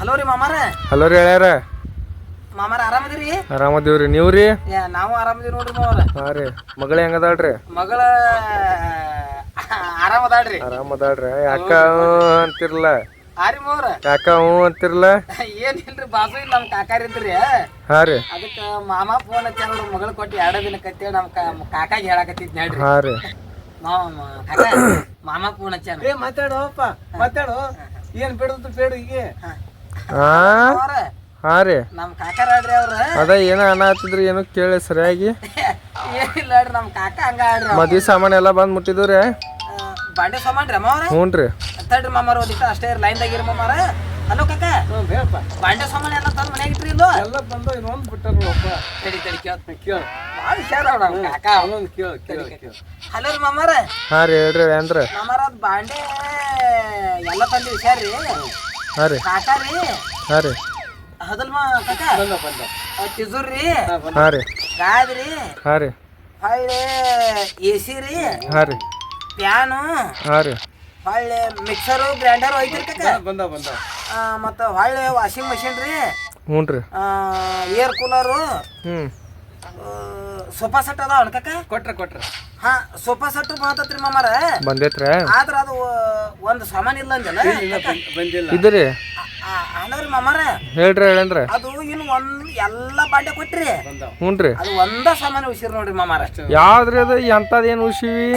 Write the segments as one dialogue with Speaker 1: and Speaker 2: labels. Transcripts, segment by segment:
Speaker 1: Hello ರೀ ಮಾಮಾರ.
Speaker 2: Hello ರೀ ಹೇಳ್ಯಾರ.
Speaker 1: ಮಾಮಾರ ಆರಾಮದಿರಿ?
Speaker 2: ಆರಾಮದೀವ್ರಿ ನೀವ್ರಿ?
Speaker 1: ನಾವು ಆರಾಮದೀವಿ ನೋಡ್ರಿ ಮಾಮಾರ.
Speaker 2: ಹಾ ರೀ. ಮಗಳ ಹೆಂಗದಾಳ್ರಿ?
Speaker 1: ಮಗಳ ಆರಾಮದಾಳ್ರಿ.
Speaker 2: ಆರಾಮದಾಳ್ರಿ. ಯಾಕ ಅಂತಿರ್ಲ?
Speaker 1: ಆರಿ ಮಾವ್ರ
Speaker 2: ಯಾಕ ಅಂತಿರ್ಲ?
Speaker 1: ಏನಿಲ್ರಿ ಬಾಸು ಇಲ್ಲ ನಮ್ ಕಾಕಾರಿದ್ರಿ.
Speaker 2: ಹಾ ರೀ.
Speaker 1: ಅದಕ್ಕ ಮಾಮ ಫೋನ್ ಹಚ್ಚ ನೋಡ್ರಿ ಮಗಳು ಕೊಟ್ಟು 2 ದಿನಕ್ಕತ್ತೇಳಿ ನಮ್ ಕಾಕಾಗಿ ಹೇಳಕತ್ತಿದ್ ನೋಡ್ರಿ.
Speaker 2: ಹಾ ರೀ.
Speaker 1: ಕಾಕ ಮಾಮ ಫೋನ್ ಹಚ್ಚ
Speaker 3: ಮಾತಾಡೋಪ್ಪ ಮಾತಾಡು. ಏನ್ ಬೇಡದು ಬೇಡ ಈಗ.
Speaker 2: ಹಾ ರೀ.
Speaker 1: ನಮ್ ಕಾಕಾರಾಡ್ರಿ ಅವ್ರ
Speaker 2: ಅದ ಏನ ಅನ್ನತ್ತಿದ್ರಿ ಏನು ಕೇಳಿ ಸರಿಯಾಗಿ
Speaker 1: ಏನಿಲ್ಲ ನೋಡ್ರಿ ನಮ್ ಕಾಕ ಹಂಗ ಆಡ್ರಿ.
Speaker 2: ಮದ್ವಿ ಸಾಮಾನ್ ಎಲ್ಲಾ ಬಂದ್ ಮುಟ್ಟಿದ್ರಿ?
Speaker 1: ಬಾಂಡೆ ಸಾಮಾನ್ ರೀ ಮಾವ್ರ.
Speaker 2: ಹ್ಞೂನ್ರಿ.
Speaker 1: ತಡ್ರಿ ಮಾಮಾರ ಒಂದಿಟ್ಟು ಅಷ್ಟೇ ಲೈನ್ದಾಗ ಇರಿ ಮಾಮಾರ. ಹಲೋ ಕಾಕ
Speaker 3: ಹೇಳಪ್ಪ.
Speaker 1: ಬಾಂಡೆ ಸಾಮಾನ್ ಎಲ್ಲ ತಂದು ಮನ್ಯಾಗ ಇಟ್ರಿ ಇಲ್ಲೋ?
Speaker 3: ಎಲ್ಲ ಬಂದು ಇನ್ನೊಂದು ಬಿಟ್ಟಾರಪ್ಪ.
Speaker 1: ತಡಿ ಕೇಳ್ತೀನಿ.
Speaker 3: ಕೇಳ
Speaker 1: ಭಾಳ ಹುಷಾರ ಅವ್ರ ನಮ್ ಕಾಕ.
Speaker 3: ಇನ್ನೊಂದು ಕೇಳ.
Speaker 1: ಹಲೋ ರೀ ಮಾಮಾರ.
Speaker 2: ಹಾ ರೀ ಹೇಳ್ರಿ ಏನ್ರ?
Speaker 1: ಮಾಮಾರ ಅದ್ ಬಾಂಡೆ ಎಲ್ಲ ತಂದು ಹುಷಾರ್ರಿ.
Speaker 2: ಹಾ ರೀ.
Speaker 1: ಕಾಕ ರೀ.
Speaker 2: ಹಾ ರೀ.
Speaker 1: ಹೌದಲ್ಮ ಕಾಕ?
Speaker 3: ಬಂದ
Speaker 1: ತಿಜೂರ್ ರೀ.
Speaker 2: ಹಾ ರೀ.
Speaker 1: ಗಾದ್ ರೀ.
Speaker 2: ಹಾ ರೀ.
Speaker 1: ಹೊಳ್ಳಿ AC ರೀ.
Speaker 2: ಹಾ ರೀ.
Speaker 1: ಫ್ಯಾನು.
Speaker 2: ಹಾ ರೀ.
Speaker 1: ಹೊಳ್ಳಿ ಮಿಕ್ಸರು ಗ್ರೈಂಡರ್ ಐತ್ರಿ ಕಾಕ.
Speaker 3: ಬಂದ
Speaker 1: ಮತ್ತು ಹೊಳ್ಳಿ ವಾಷಿಂಗ್ ಮಷಿನ್ ರೀ.
Speaker 2: ಹ್ಞೂನ್ರಿ.
Speaker 1: Air cooler. ಸೋಫಾ ಸೆಟ್ ಅದಾವ ಕಾಕ?
Speaker 3: ಕೊಟ್ರ
Speaker 1: ಹಾ ಸೋಫಾ ಸೆಟ್ ಮಾತತ್ರಿ ಮಾಮಾರ.
Speaker 2: ಬಂದೈತ್ರ?
Speaker 1: ಆದ್ರ ಅದು ಒಂದು ಸಾಮಾನ್ ಇಲ್ಲ ಅಂದಲ್ಲ.
Speaker 3: ಬಂದಿಲ್ಲ
Speaker 2: ಇದ್ರಿ?
Speaker 1: ಅಲ್ಲ ರೀ ಮಾಮಾರ.
Speaker 2: ಹೇಳ್ರಿ ಹೇಳಂದ್ರ?
Speaker 1: ಅದು ಇನ್ನು ಎಲ್ಲ ಬಾಂಡೆ ಕೊಟ್ರಿ.
Speaker 2: ಹ್ಞೂನ್ರಿ.
Speaker 1: ಅದು ಒಂದ ಸಾಮಾನು ಉಸಿರು ನೋಡ್ರಿ ಮಾಮಾರ.
Speaker 2: ಯಾವ್ದ್ರಿ ಅದು? ಎಂತದೇನು ಉಸಿವಿ?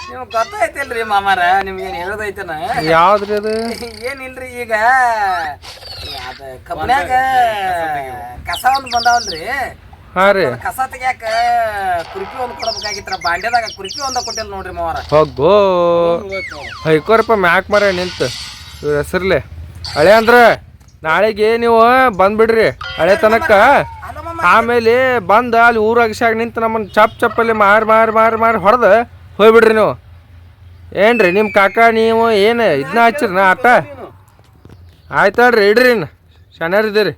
Speaker 1: ನಿಮ್ಗೆ ಗೊತ್ತೈತಿಲ್ರಿ ಮಾಮಾರ, ನಿಮ್ಗೇನು ಹೇಳೋದೈತನ?
Speaker 2: ಯಾವ್ದ್ರಿ ಅದು?
Speaker 1: ಏನಿಲ್ರಿ ಈಗ ಅದ ಕಬ್ಬನ್ಯಾಗ ಕಸ ಒಂದು ಬಂದಾವಲ್ರಿ.
Speaker 2: ಹಾ ರೀ.
Speaker 1: ಕಸ ತೆಗ್ಯಾಕ ಕುರ್ಪಿ ಒಂದು ಕೊಡ್ಬೇಕಾಗಿತ್ರ. ಬಾಂಡೆದಾಗ ಕುರ್ಪಿ ಒಂದ ಕೊಟ್ಟಿಲ್ಲ ನೋಡ್ರಿ ಮಾವಾರ.
Speaker 2: ಹೋಗ್ಬೋ ಐಕೋರಪ್ಪ ಮ್ಯಾಕ್ ಮರ ನಿಂತು ಇವ್ರ ಹೆಸರ್ಲೆ ಹಳೆ ಅಂದ್ರ ನಾಳೆಗೆ ನೀವು ಬಂದ್ಬಿಡ್ರಿ ಹಳೆ ತನಕ. ಆಮೇಲೆ ಬಂದು ಅಲ್ಲಿ ಊರಾಗ ನಿಂತು ನಮ್ಮನ್ನು ಚಪ್ಪಲ್ಲಿ ಮಾರಿ ಹೊಡೆದು ಹೋಗ್ಬಿಡ್ರಿ ನೀವು. ಏನ್ರಿ ನಿಮ್ಮ ಕಾಕ ನೀವು ಏನು ಇದನ್ನ ಹಚ್ಚಿರಿ ನಾ ಆಟ? ಆಯ್ತಾಳ್ರಿ ಇಡ್ರಿ ಇನ್ನು ಶನಿಯಾರಿದ್ದೀರಿ.